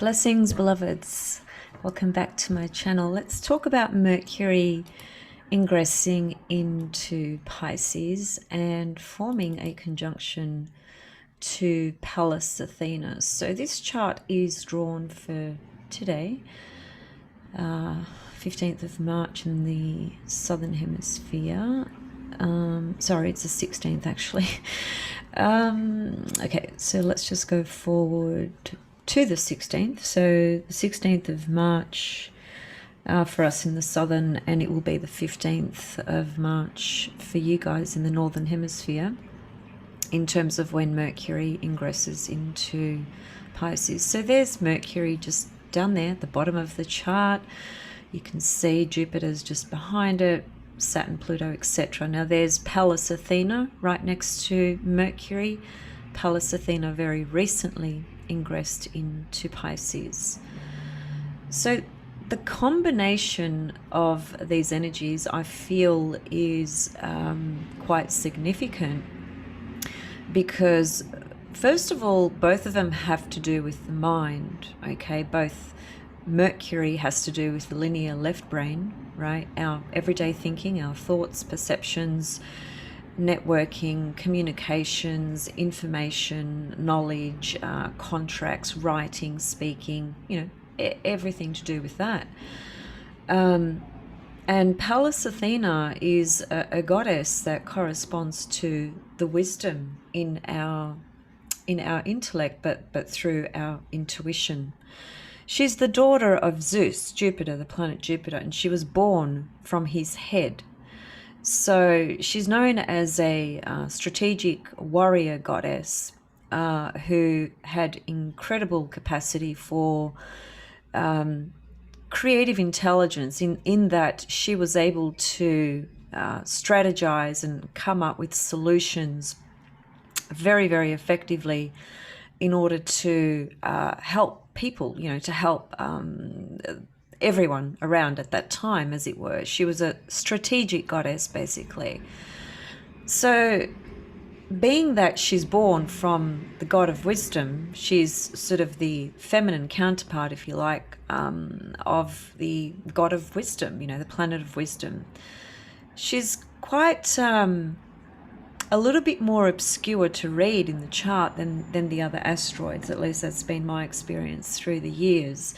Blessings, beloveds. Welcome back to my channel. Let's talk about Mercury ingressing into Pisces and forming a conjunction to Pallas Athena. So this chart is drawn for today, 15th of March in the Southern Hemisphere. Sorry, it's the 16th actually. Okay, so let's just go forward to the 16th. So the 16th of March for us in the southern, and it will be the 15th of March for you guys in the northern hemisphere in terms of when Mercury ingresses into Pisces. So there's Mercury just down there at the bottom of the chart. You can see Jupiter's just behind it, Saturn, Pluto, etc. Now there's Pallas Athena right next to Mercury. Pallas Athena very recently ingressed into Pisces. So the combination of these energies I feel is quite significant because first of all, both of them have to do with the mind, okay? Both Mercury has to do with the linear left brain, right? Our everyday thinking, our thoughts, perceptions, networking, communications, information, knowledge, contracts, writing, speaking, everything to do with that. And Pallas Athena is a goddess that corresponds to the wisdom in our intellect, but through our intuition. She's the daughter of Zeus, Jupiter, the planet Jupiter, and she was born from his head. So she's known as a strategic warrior goddess who had incredible capacity for creative intelligence in that she was able to strategize and come up with solutions very, very effectively in order to help people, to help everyone around at that time, as it were. She was a strategic goddess, basically. So being that she's born from the god of wisdom, she's sort of the feminine counterpart, if you like, of the god of wisdom, the planet of wisdom. She's quite a little bit more obscure to read in the chart than the other asteroids. At least that's been my experience through the years.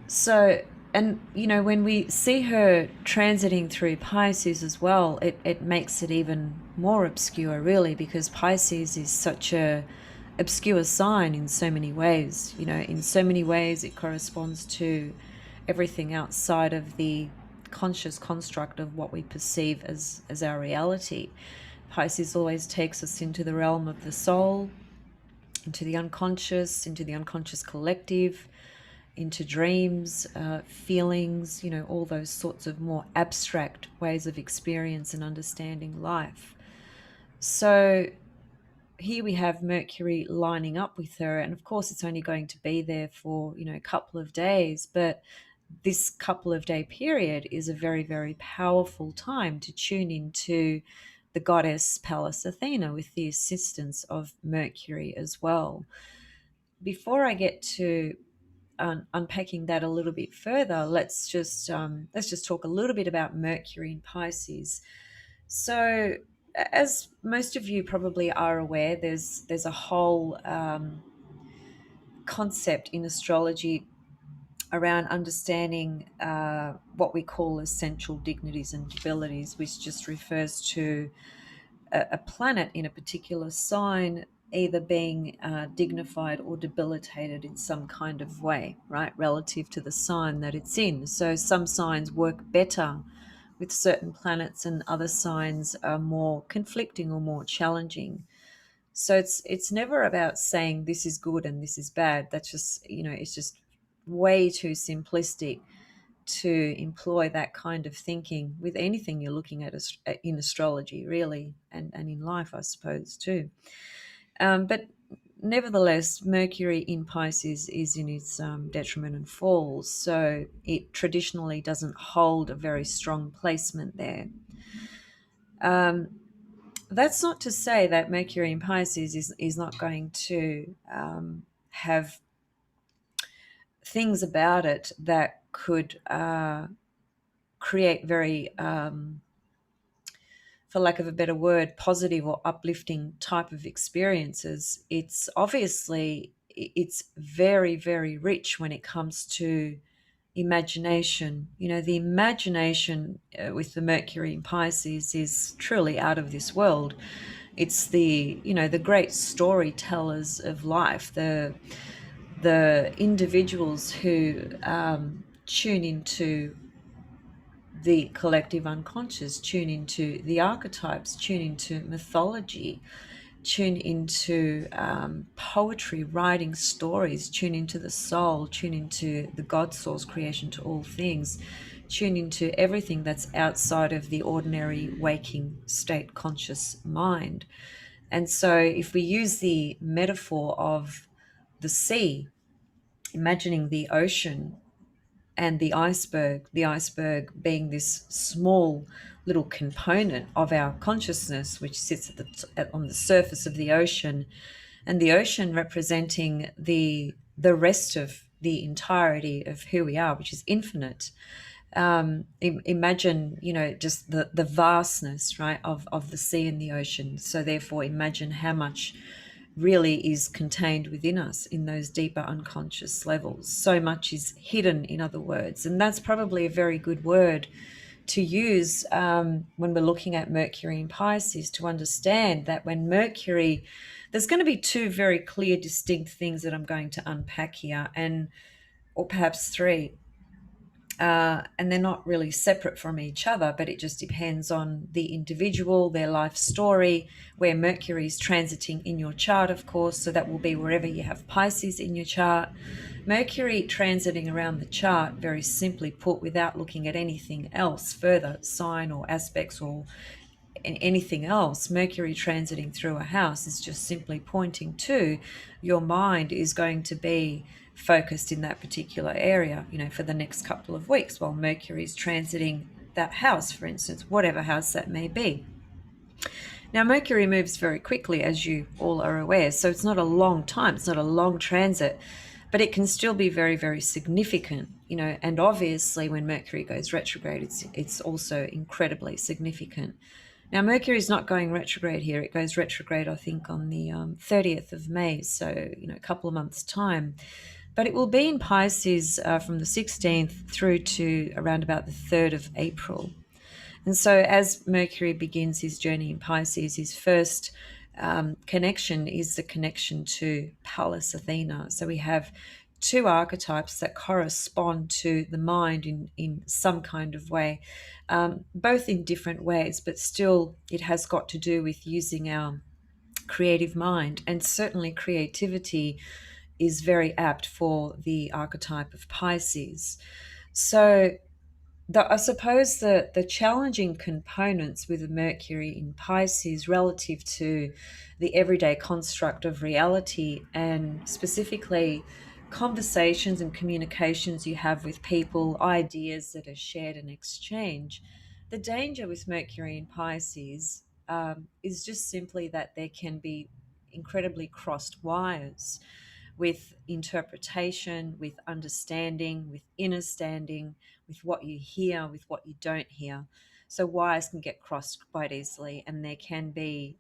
So, and when we see her transiting through Pisces as well, it makes it even more obscure, really, because Pisces is such a obscure sign in so many ways. In so many ways it corresponds to everything outside of the conscious construct of what we perceive as our reality. Pisces always takes us into the realm of the soul, into the unconscious collective, into dreams, feelings, all those sorts of more abstract ways of experience and understanding life. So here we have Mercury lining up with her, and of course it's only going to be there for a couple of days, but this couple of day period is a very, very powerful time to tune into the goddess Pallas Athena with the assistance of Mercury as well. Before I get to unpacking that a little bit further, let's just talk a little bit about Mercury in Pisces. So, as most of you probably are aware, there's a whole concept in astrology around understanding what we call essential dignities and abilities, which just refers to a planet in a particular sign either being dignified or debilitated in some kind of way, right, relative to the sign that it's in. So some signs work better with certain planets and other signs are more conflicting or more challenging. So it's never about saying this is good and this is bad. That's just, it's just way too simplistic to employ that kind of thinking with anything you're looking at in astrology, really, and in life, I suppose, too. But nevertheless, Mercury in Pisces is in its detriment and falls, so it traditionally doesn't hold a very strong placement there. That's not to say that Mercury in Pisces is not going to have things about it that could create very, for lack of a better word, positive or uplifting type of experiences. It's obviously, it's very, very rich when it comes to imagination. The imagination with the Mercury in Pisces is truly out of this world. It's the great storytellers of life, the individuals who tune into the collective unconscious, tune into the archetypes, tune into mythology, tune into poetry, writing stories, tune into the soul, tune into the God source creation to all things, tune into everything that's outside of the ordinary waking state conscious mind. And so, if we use the metaphor of the sea, imagining the ocean and the iceberg being this small little component of our consciousness, which sits on the surface of the ocean, and the ocean representing the rest of the entirety of who we are, which is infinite. Imagine, just the vastness, right, of the sea and the ocean. So therefore, imagine how much really is contained within us in those deeper unconscious levels. So much is hidden, in other words. And that's probably a very good word to use when we're looking at Mercury in Pisces, to understand that when Mercury, there's going to be two very clear, distinct things that I'm going to unpack here, or perhaps three. And they're not really separate from each other, but it just depends on the individual, their life story, where Mercury is transiting in your chart, of course. So that will be wherever you have Pisces in your chart. Mercury transiting around the chart, very simply put, without looking at anything else further, sign or aspects or anything else, Mercury transiting through a house is just simply pointing to your mind is going to be focused in that particular area, for the next couple of weeks while Mercury is transiting that house, for instance, whatever house that may be. Now, Mercury moves very quickly, as you all are aware, so it's not a long time, it's not a long transit, but it can still be very, very significant, and obviously when Mercury goes retrograde, it's also incredibly significant. Now, Mercury is not going retrograde here. It goes retrograde, I think, on the 30th of May, so, a couple of months' time. But it will be in Pisces from the 16th through to around about the 3rd of April. And so as Mercury begins his journey in Pisces, his first connection is the connection to Pallas Athena. So we have two archetypes that correspond to the mind in some kind of way, both in different ways, but still it has got to do with using our creative mind. And certainly creativity is very apt for the archetype of Pisces. So I suppose the challenging components with Mercury in Pisces relative to the everyday construct of reality, and specifically conversations and communications you have with people, ideas that are shared and exchanged. The danger with Mercury in Pisces is just simply that there can be incredibly crossed wires with interpretation, with understanding, with understanding, with what you hear, with what you don't hear. So wires can get crossed quite easily, and there can be,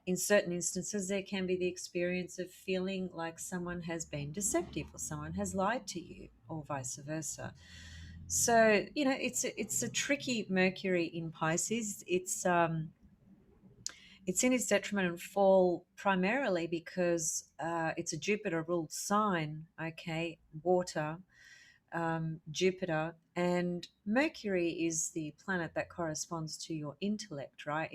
in certain instances, there can be the experience of feeling like someone has been deceptive or someone has lied to you, or vice versa. So it's a tricky Mercury in Pisces. It's in its detriment and fall primarily because it's a Jupiter ruled sign, okay, water, Jupiter, and Mercury is the planet that corresponds to your intellect, right?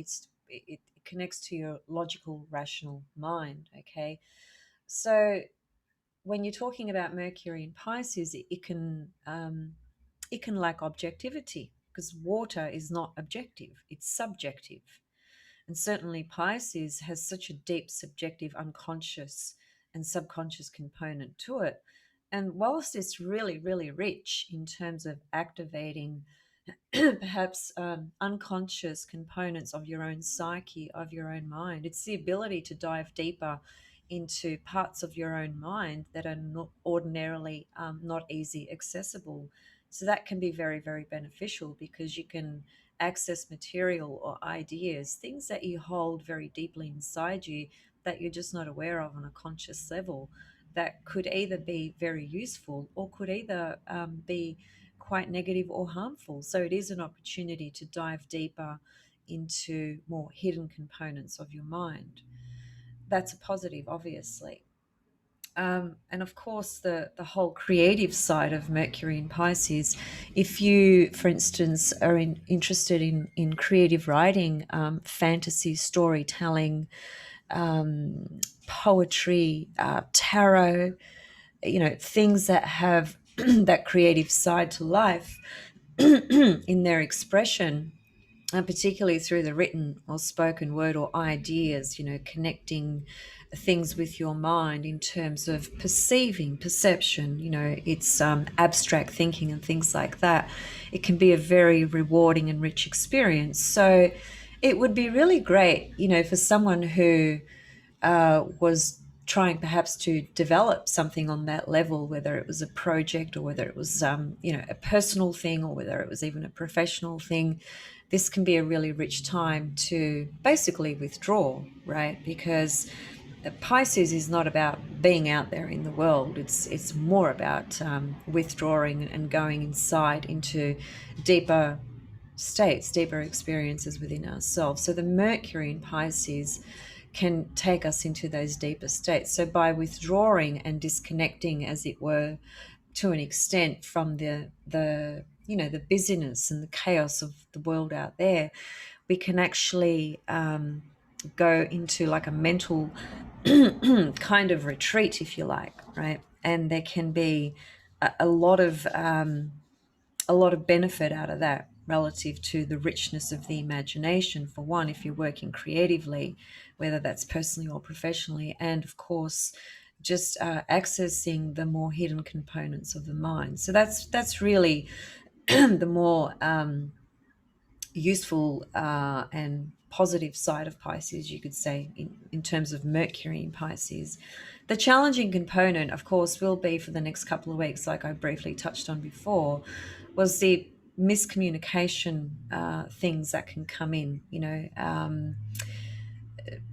It connects to your logical, rational mind, okay? So when you're talking about Mercury in Pisces, it can lack objectivity because water is not objective; it's subjective. And certainly Pisces has such a deep subjective unconscious and subconscious component to it. And whilst it's really, really rich in terms of activating perhaps unconscious components of your own psyche, of your own mind, it's the ability to dive deeper into parts of your own mind that are not ordinarily not easy accessible. So that can be very, very beneficial, because you can access material or ideas, things that you hold very deeply inside you that you're just not aware of on a conscious level, that could either be very useful or could either be quite negative or harmful. So it is an opportunity to dive deeper into more hidden components of your mind. That's a positive, obviously. And of course, the whole creative side of Mercury in Pisces. If you, for instance, are interested in creative writing, fantasy, storytelling, poetry, tarot, things that have that creative side to life in their expression, and particularly through the written or spoken word or ideas, connecting things with your mind in terms of perceiving, perception, it's abstract thinking and things like that. It can be a very rewarding and rich experience. So it would be really great, for someone who was trying perhaps to develop something on that level, whether it was a project or whether it was, a personal thing or whether it was even a professional thing. This can be a really rich time to basically withdraw, right? Because Pisces is not about being out there in the world. It's more about withdrawing and going inside into deeper states, deeper experiences within ourselves. So the Mercury in Pisces can take us into those deeper states. So by withdrawing and disconnecting, as it were, to an extent from the busyness and the chaos of the world out there, we can actually go into like a mental kind of retreat, if you like, right? And there can be a lot of benefit out of that, relative to the richness of the imagination, for one, if you're working creatively, whether that's personally or professionally, and of course just accessing the more hidden components of the mind. So that's really the more useful and positive side of Pisces, you could say, in terms of Mercury in Pisces. The challenging component, of course, will be for the next couple of weeks, like I briefly touched on before, was the miscommunication things that can come in,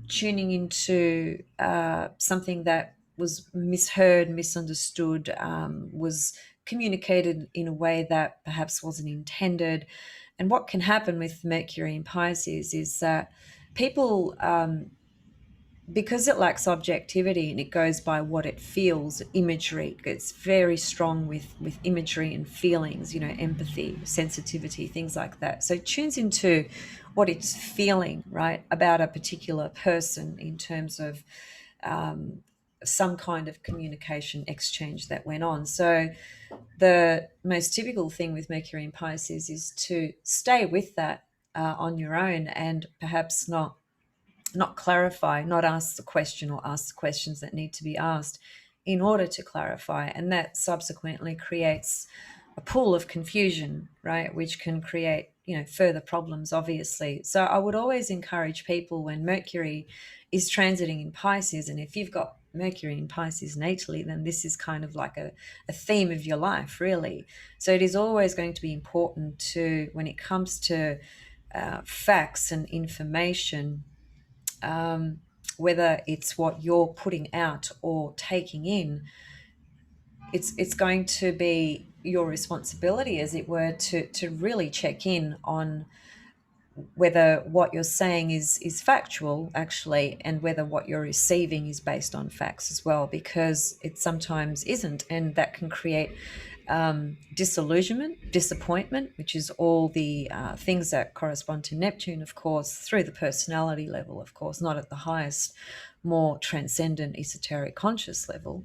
tuning into something that was misheard, misunderstood, was communicated in a way that perhaps wasn't intended. And what can happen with Mercury in Pisces is that people, because it lacks objectivity and it goes by what it feels, imagery, it's very strong with imagery and feelings, empathy, sensitivity, things like that. So it tunes into what it's feeling, right, about a particular person in terms of some kind of communication exchange that went on. So the most typical thing with Mercury in Pisces is to stay with that on your own, and perhaps not clarify, not ask the question, or ask the questions that need to be asked in order to clarify. And that subsequently creates a pool of confusion, right, which can create, further problems, obviously. So I would always encourage people, when Mercury is transiting in Pisces, and if you've got Mercury in Pisces natally, then this is kind of like a theme of your life, really. So it is always going to be important to, when it comes to facts and information, whether it's what you're putting out or taking in, it's going to be your responsibility, as it were, to really check in on whether what you're saying is factual, actually, and whether what you're receiving is based on facts as well, because it sometimes isn't, and that can create disillusionment, disappointment, which is all the things that correspond to Neptune, of course, through the personality level, of course, not at the highest, more transcendent, esoteric, conscious level.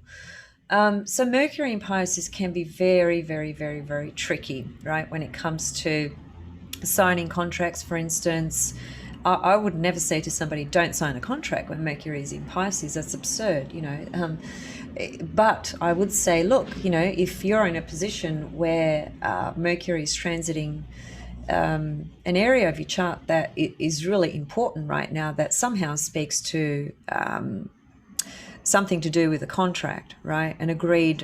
So Mercury in Pisces can be very, very, very, very tricky, right, when it comes to signing contracts, for instance. I would never say to somebody, don't sign a contract when Mercury is in Pisces. That's absurd, but I would say, look, if you're in a position where Mercury is transiting an area of your chart that is really important right now, that somehow speaks to something to do with a contract, right? An agreed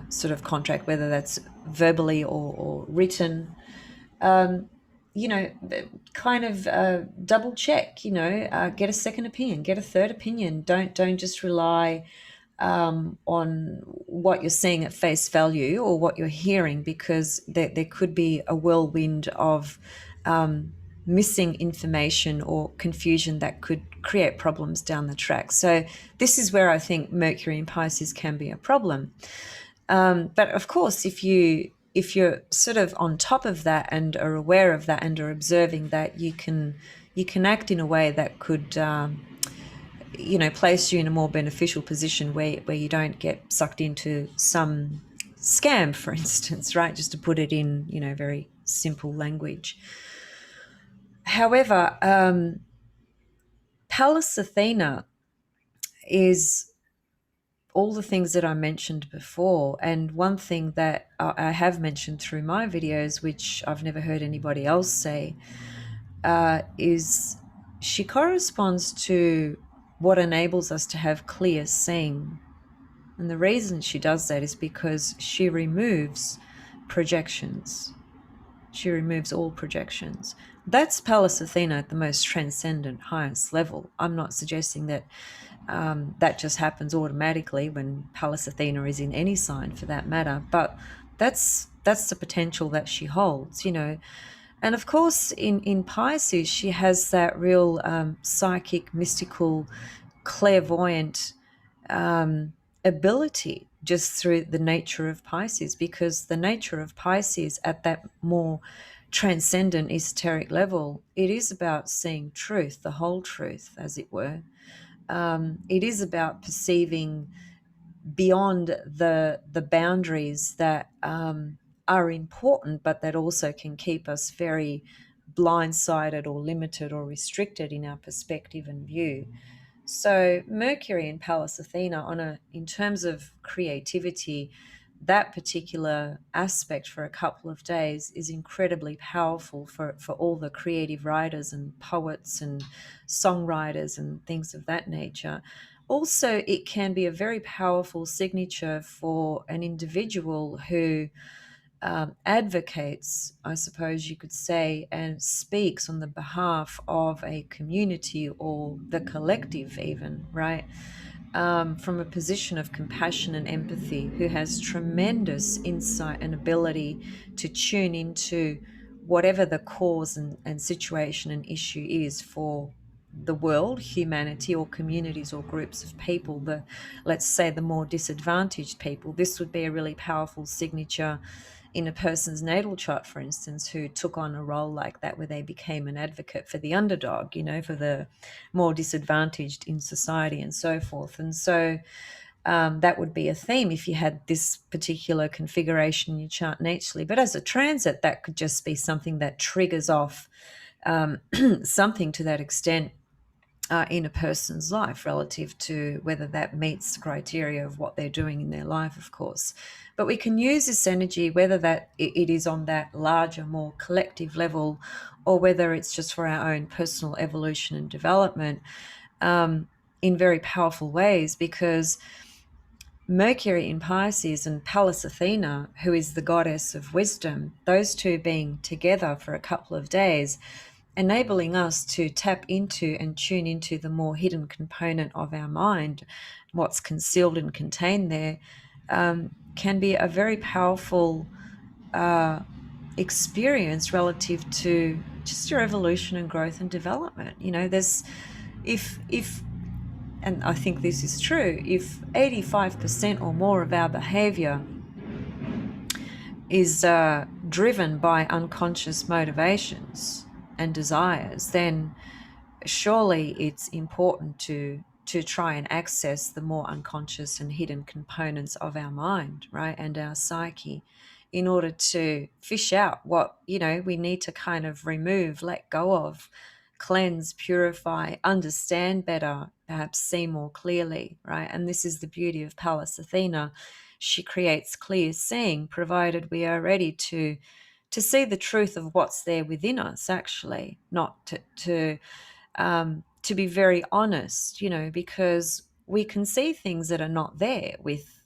sort of contract, whether that's verbally or written. You know, kind of double check. You know, get a second opinion, get a third opinion. Don't just rely on what you're seeing at face value or what you're hearing, because there could be a whirlwind of missing information or confusion that could create problems down the track. So this is where I think Mercury in Pisces can be a problem. But of course, if you're sort of on top of that and are aware of that and are observing that, you can act in a way that could place you in a more beneficial position where you don't get sucked into some scam, for instance, right? Just to put it in very simple language. However, Pallas Athena is all the things that I mentioned before. And one thing that I have mentioned through my videos, which I've never heard anybody else say, is she corresponds to what enables us to have clear seeing. And the reason she does that is because she removes projections. She removes all projections. That's Pallas Athena at the most transcendent, highest level. I'm not suggesting that that just happens automatically when Pallas Athena is in any sign, for that matter. But that's the potential that she holds, And of course, in Pisces, she has that real psychic, mystical, clairvoyant ability, just through the nature of Pisces, because the nature of Pisces at that more transcendent esoteric level, it is about seeing truth, the whole truth, as it were. It is about perceiving beyond the boundaries that are important, but that also can keep us very blindsided or limited or restricted in our perspective and view. So Mercury in Pallas Athena, in terms of creativity, that particular aspect for a couple of days is incredibly powerful for all the creative writers and poets and songwriters and things of that nature. Also, it can be a very powerful signature for an individual who advocates, I suppose you could say, and speaks on the behalf of a community or the collective, even, right? From a position of compassion and empathy, who has tremendous insight and ability to tune into whatever the cause and situation and issue is for the world, humanity, or communities or groups of people, let's say the more disadvantaged people. This would be a really powerful signature in a person's natal chart, for instance, who took on a role like that, where they became an advocate for the underdog, for the more disadvantaged in society and so forth. And so that would be a theme if you had this particular configuration in your chart naturally. But as a transit, that could just be something that triggers off something to that extent in a person's life, relative to whether that meets the criteria of what they're doing in their life, of course. But we can use this energy, whether that it is on that larger, more collective level, or whether it's just for our own personal evolution and development, in very powerful ways, because Mercury in Pisces and Pallas Athena, who is the goddess of wisdom, those two being together for a couple of days, enabling us to tap into and tune into the more hidden component of our mind, what's concealed and contained there, can be a very powerful experience relative to just your evolution and growth and development. There's, if and I think this is true, if 85% or more of our behavior is driven by unconscious motivations and desires, then surely it's important to try and access the more unconscious and hidden components of our mind, right, and our psyche, in order to fish out what we need to kind of remove, let go of, cleanse, purify, understand better, perhaps see more clearly, right? And this is the beauty of Pallas Athena. She creates clear seeing, provided we are ready to see the truth of what's there within us, actually, not to be very honest, because we can see things that are not there with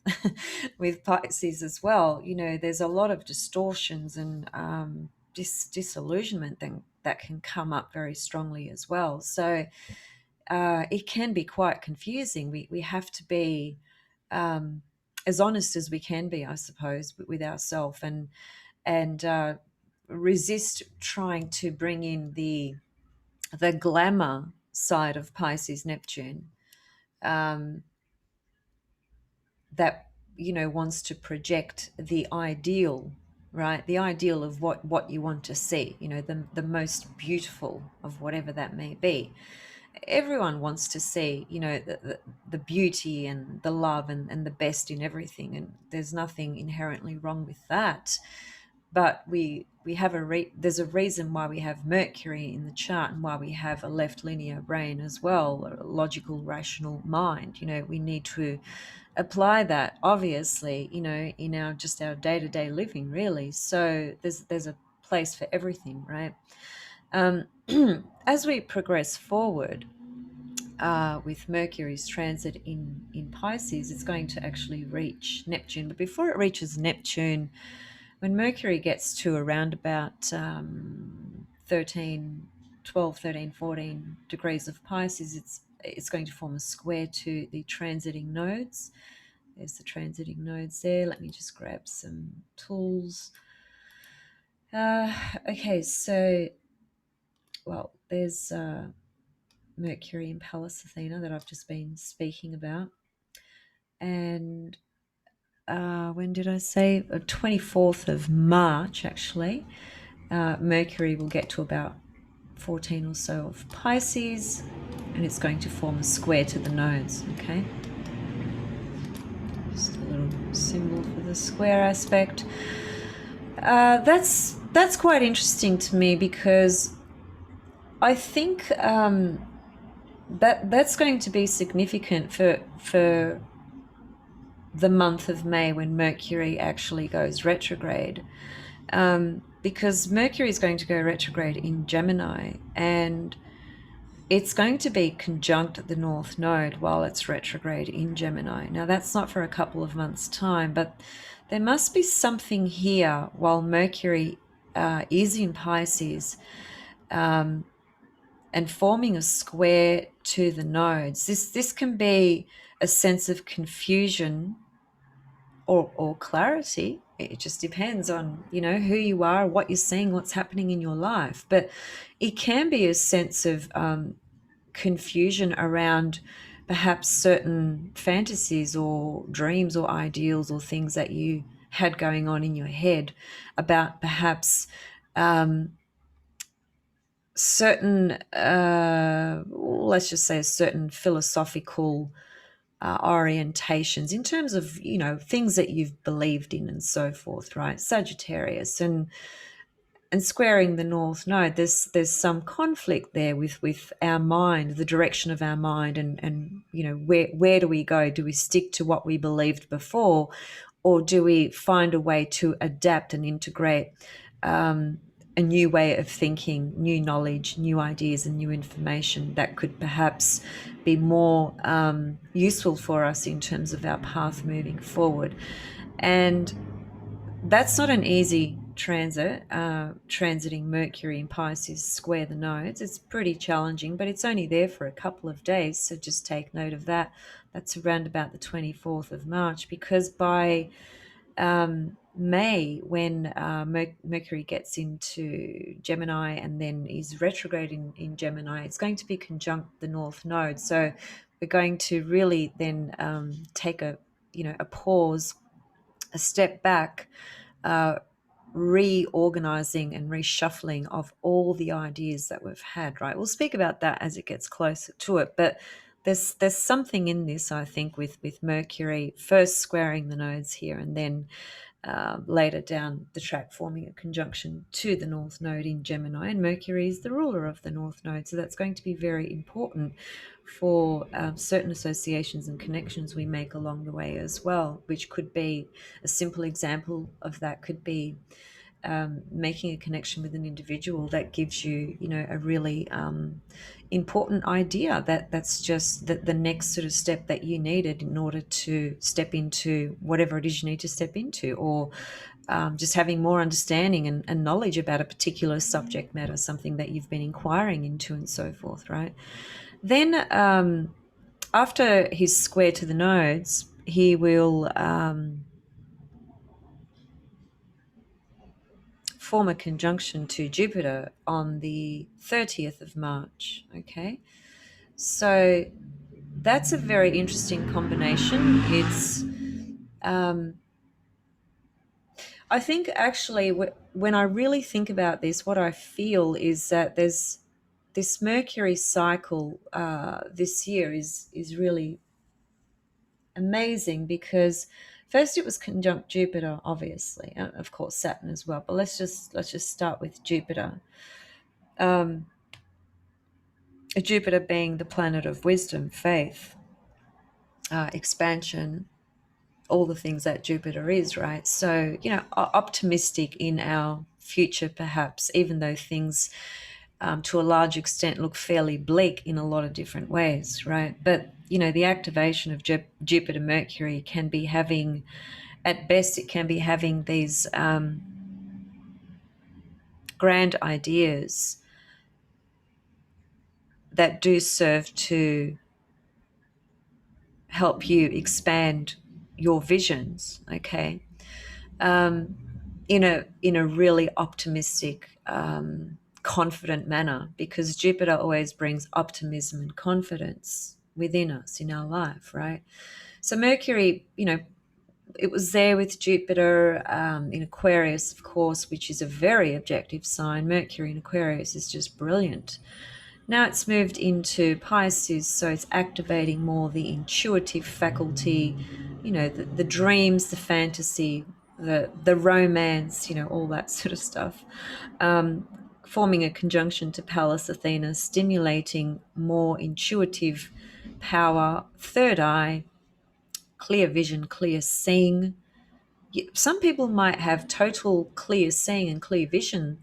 with Pisces as well. There's a lot of distortions and disillusionment that can come up very strongly as well. So it can be quite confusing. We have to be um, as honest as we can be, I suppose, with ourselves, and resist trying to bring in the glamour side of Pisces Neptune, um, that wants to project the ideal, right? The ideal of what you want to see, the most beautiful of whatever that may be. Everyone wants to see, the beauty and the love and the best in everything, and there's nothing inherently wrong with that. But we have there's a reason why we have Mercury in the chart, and why we have a left linear brain as well, a logical, rational mind. We need to apply that, obviously, in our day-to-day living, really. So there's a place for everything, right? As we progress forward, with Mercury's transit in Pisces, it's going to actually reach Neptune. But before it reaches Neptune, when Mercury gets to around about 13, 12, 13, 14 degrees of Pisces, it's going to form a square to the transiting nodes. There's the transiting nodes there. Let me just grab some tools. Okay, so, well, there's Mercury in Pallas Athena that I've just been speaking about. And when did I say? 24th of March, actually. Mercury will get to about 14 or so of Pisces, and it's going to form a square to the nodes, okay? Just a little symbol for the square aspect. That's quite interesting to me, because I think that's going to be significant for the month of May, when Mercury actually goes retrograde, because Mercury is going to go retrograde in Gemini, and it's going to be conjunct the North Node while it's retrograde in Gemini. Now, that's not for a couple of months' time, but there must be something here while Mercury is in Pisces, and forming a square to the nodes. This can be a sense of confusion or clarity. It just depends on, who you are, what you're seeing, what's happening in your life. But it can be a sense of confusion around perhaps certain fantasies or dreams or ideals or things that you had going on in your head about perhaps certain, let's just say, certain philosophical orientations in terms of, things that you've believed in and so forth, right? Sagittarius and squaring the North Node, there's some conflict there with our mind, the direction of our mind, and where do we go? Do we stick to what we believed before, or do we find a way to adapt and integrate a new way of thinking, new knowledge, new ideas, and new information that could perhaps be more useful for us in terms of our path moving forward? And that's not an easy transit, transiting Mercury in Pisces square the nodes. It's pretty challenging, but it's only there for a couple of days, so just take note of that. That's around about the 24th of March, because by May, when Mercury gets into Gemini and then is retrograding in Gemini, it's going to be conjunct the North Node. So we're going to really then take a pause, a step back, reorganizing and reshuffling of all the ideas that we've had, right? We'll speak about that as it gets closer to it, but there's something in this, I think, with Mercury first squaring the nodes here, and then later down the track forming a conjunction to the North Node in Gemini, and Mercury is the ruler of the North Node, so that's going to be very important for certain associations and connections we make along the way as well, which could be a simple example of that could be making a connection with an individual that gives you, a really important idea that's just the next sort of step that you needed in order to step into whatever it is you need to step into, or just having more understanding and knowledge about a particular subject matter, something that you've been inquiring into and so forth, right? Then after his square to the nodes, he will form a conjunction to Jupiter on the 30th of March. Okay, so that's a very interesting combination. It's, I think actually, when I really think about this, what I feel is that there's this Mercury cycle this year is really amazing, because first it was conjunct Jupiter, obviously, of course Saturn as well, but let's just start with Jupiter. um, Jupiter being the planet of wisdom, faith, expansion, all the things that Jupiter is, right? So, optimistic in our future, perhaps, even though things to a large extent look fairly bleak in a lot of different ways, right? But, the activation of Jupiter Mercury can be having, at best, it can be having these grand ideas that do serve to help you expand your visions, okay? In a really optimistic, confident manner, because Jupiter always brings optimism and confidence within us in our life, right? So Mercury, it was there with Jupiter in Aquarius, of course, which is a very objective sign. Mercury in Aquarius is just brilliant. Now it's moved into Pisces, so it's activating more the intuitive faculty, the dreams, the fantasy, the romance, all that sort of stuff. Forming a conjunction to Pallas Athena, stimulating more intuitive power, third eye, clear vision, clear seeing. Some people might have total clear seeing and clear vision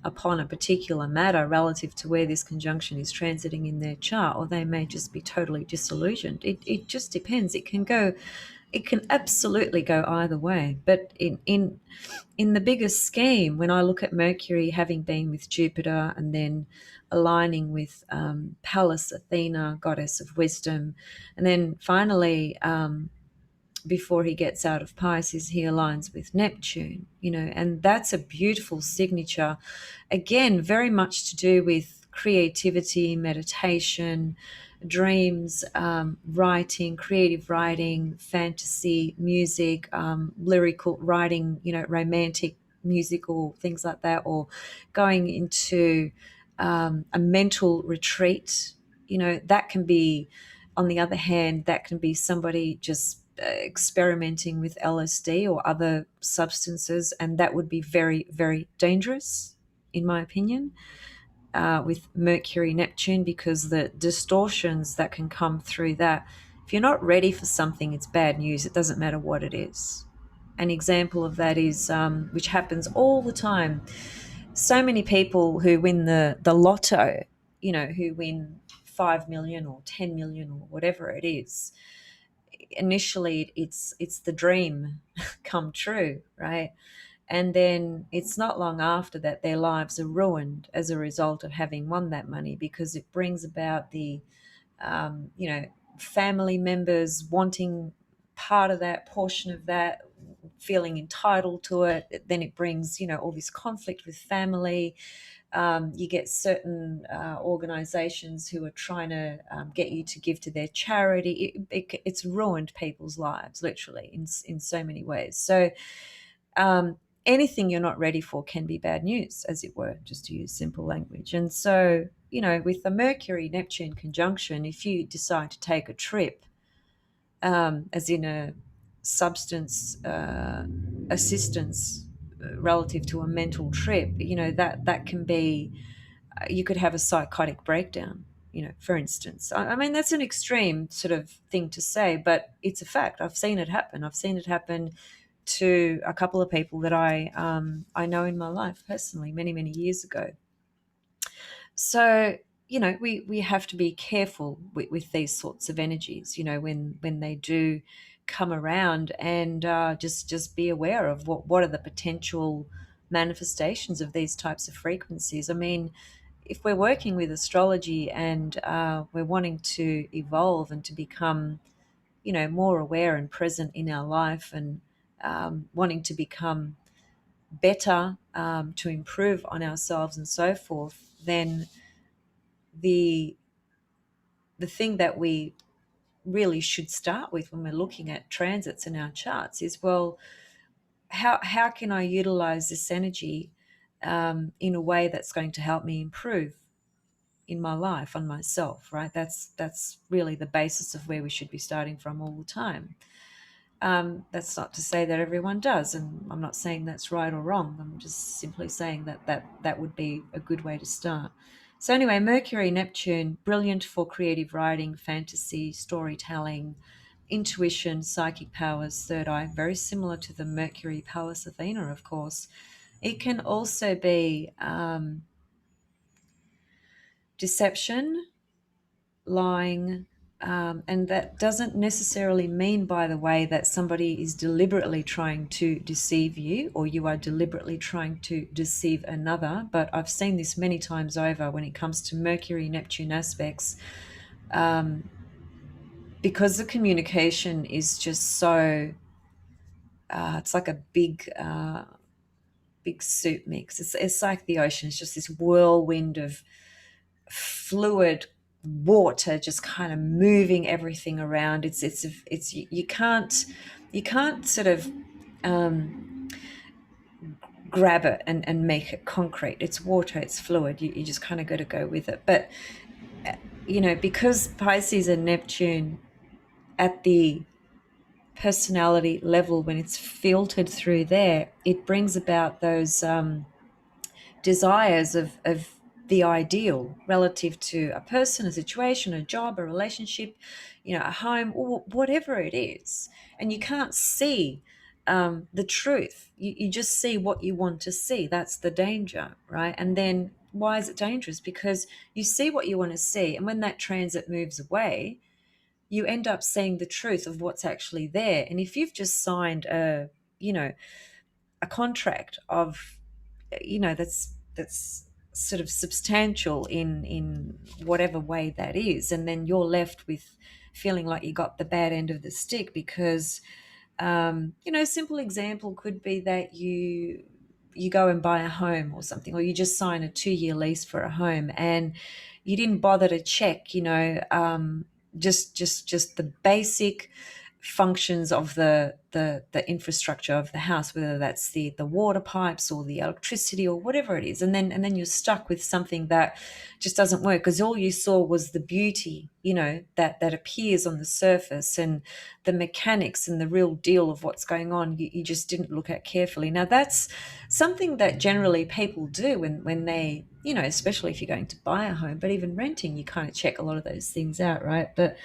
upon a particular matter relative to where this conjunction is transiting in their chart, or they may just be totally disillusioned. It just depends. It can absolutely go either way. But in the bigger scheme, when I look at Mercury having been with Jupiter and then aligning with Pallas Athena, goddess of wisdom, and then finally, before he gets out of Pisces, he aligns with Neptune, and that's a beautiful signature. Again, very much to do with creativity, meditation, dreams, writing, creative writing, fantasy, music, lyrical writing, romantic musical things like that, or going into a mental retreat. That can be, on the other hand, that can be somebody just experimenting with LSD or other substances, and that would be very, very dangerous, in my opinion, with Mercury Neptune, because the distortions that can come through that, if you're not ready for something, it's bad news. It doesn't matter what it is. An example of that is, which happens all the time, so many people who win the lotto, who win 5 million or 10 million or whatever it is. Initially it's the dream come true, right? And then it's not long after that their lives are ruined as a result of having won that money, because it brings about the family members wanting part of that, portion of that, feeling entitled to it. Then it brings all this conflict with family. You get certain organizations who are trying to get you to give to their charity. It's ruined people's lives, literally, in so many ways. So anything you're not ready for can be bad news, as it were, just to use simple language. And so, with the Mercury-Neptune conjunction, if you decide to take a trip, as in a substance assistance relative to a mental trip, that can be, you could have a psychotic breakdown, for instance. I mean, that's an extreme sort of thing to say, but it's a fact. I've seen it happen. I've seen it happen to a couple of people that I know in my life personally many years ago. So, we have to be careful with these sorts of energies, when they do come around, and just be aware of what are the potential manifestations of these types of frequencies. I mean, if we're working with astrology and we're wanting to evolve and to become, more aware and present in our life, and wanting to become better, to improve on ourselves and so forth, then the the thing that we really should start with when we're looking at transits in our charts is, well, how can I utilize this energy in a way that's going to help me improve in my life, on myself, right? That's really the basis of where we should be starting from all the time. That's not to say that everyone does, and I'm not saying that's right or wrong. I'm just simply saying that would be a good way to start. So anyway, Mercury Neptune, brilliant for creative writing, fantasy, storytelling, intuition, psychic powers, third eye, very similar to the Mercury Pallas Athena, of course. It can also be deception, lying, and that doesn't necessarily mean, by the way, that somebody is deliberately trying to deceive you or you are deliberately trying to deceive another. But I've seen this many times over when it comes to Mercury Neptune aspects, because the communication is just so, it's like a big soup mix. It's like the ocean. It's just this whirlwind of fluid water just kind of moving everything around. It's you can't sort of grab it and make it concrete. It's water, it's fluid. You just kind of got to go with it. But because Pisces and Neptune at the personality level, when it's filtered through there, it brings about those desires of the ideal relative to a person, a situation, a job, a relationship, a home, or whatever it is. And you can't see the truth. You just see what you want to see. That's the danger, right? And then why is it dangerous? Because you see what you want to see. And when that transit moves away, you end up seeing the truth of what's actually there. And if you've just signed a contract of, that's sort of substantial in whatever way that is, and then you're left with feeling like you got the bad end of the stick because, simple example could be that you go and buy a home or something, or you just sign a 2-year lease for a home and you didn't bother to check, just the basic functions of the infrastructure of the house, whether that's the water pipes or the electricity or whatever it is, and then you're stuck with something that just doesn't work because all you saw was the beauty, that appears on the surface, and the mechanics and the real deal of what's going on you just didn't look at carefully. Now that's something that generally people do when they, especially if you're going to buy a home, but even renting, you kind of check a lot of those things out, right? But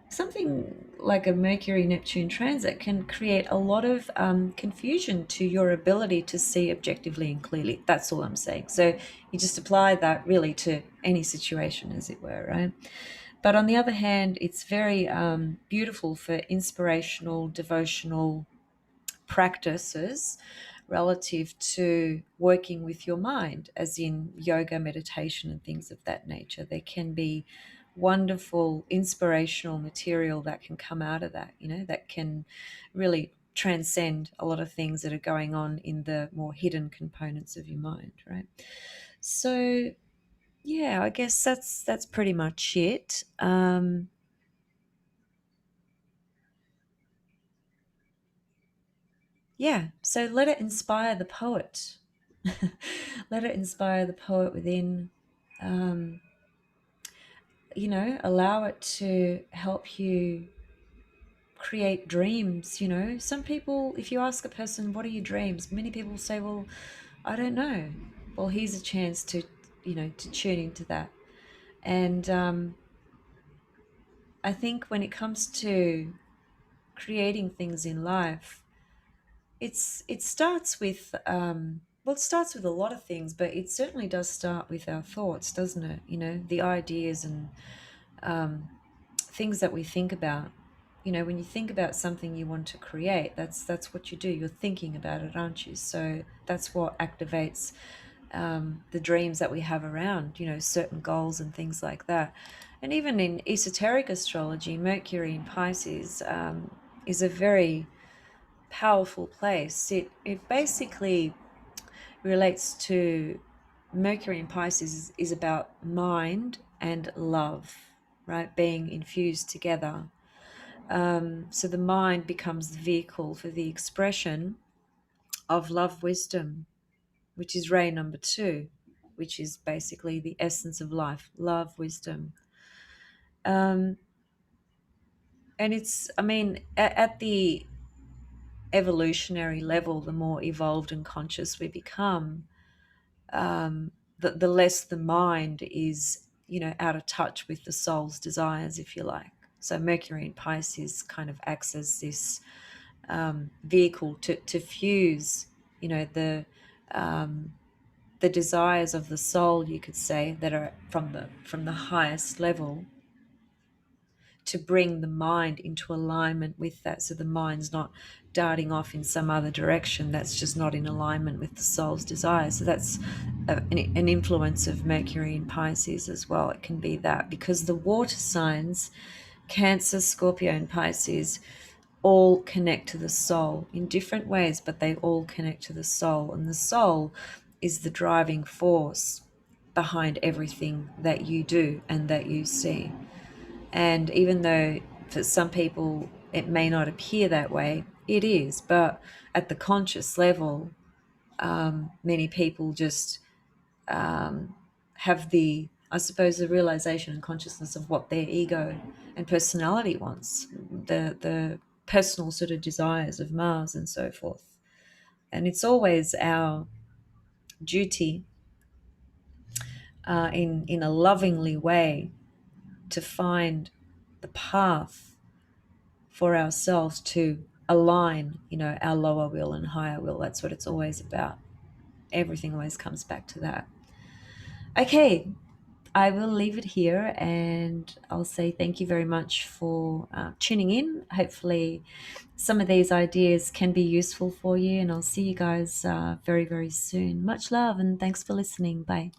something like a Mercury Neptune transit can create a lot of confusion to your ability to see objectively and clearly. That's all I'm saying. So you just apply that really to any situation, as it were, right? But on the other hand, it's very beautiful for inspirational, devotional practices relative to working with your mind, as in yoga, meditation, and things of that nature. There can be wonderful inspirational material that can come out of that, that can really transcend a lot of things that are going on in the more hidden components of your mind, right? So yeah, I guess that's pretty much it. Yeah, so let it inspire the poet. Let it inspire the poet within. Um, Allow it to help you create dreams. Some people, if you ask a person, what are your dreams? Many people say, well, I don't know. Well, here's a chance to tune into that. And I think when it comes to creating things in life, it starts with well, it starts with a lot of things, but it certainly does start with our thoughts, doesn't it? You know, the ideas and things that we think about. You know, when you think about something you want to create, that's what you do. You're thinking about it, aren't you? So that's what activates the dreams that we have around, you know, certain goals and things like that. And even in esoteric astrology, Mercury in Pisces is a very powerful place. It basically relates to Mercury in Pisces is about mind and love, right? Being infused together. So the mind becomes the vehicle for the expression of love wisdom, which is ray number 2, which is basically the essence of life, love wisdom. Um, and it's, I mean, at the evolutionary level, the more evolved and conscious we become, the less the mind is, you know, out of touch with the soul's desires, if you like. So Mercury in Pisces kind of acts as this vehicle to fuse, you know, the desires of the soul, you could say, that are from the highest level, to bring the mind into alignment with that, so the mind's not darting off in some other direction that's just not in alignment with the soul's desires. So that's an influence of Mercury in Pisces as well. It can be that, because the water signs, Cancer, Scorpio, and Pisces, all connect to the soul in different ways, but they all connect to the soul, and the soul is the driving force behind everything that you do and that you see. And even though for some people it may not appear that way, it is. But at the conscious level, many people just have the, I suppose, the realization and consciousness of what their ego and personality wants, the personal sort of desires of Mars and so forth. And it's always our duty, in a lovingly way, to find the path for ourselves to align, you know, our lower will and higher will. That's what it's always about. Everything always comes back to that. Okay, I will leave it here, and I'll say thank you very much for tuning in. Hopefully some of these ideas can be useful for you, and I'll see you guys very, very soon. Much love, and thanks for listening. Bye.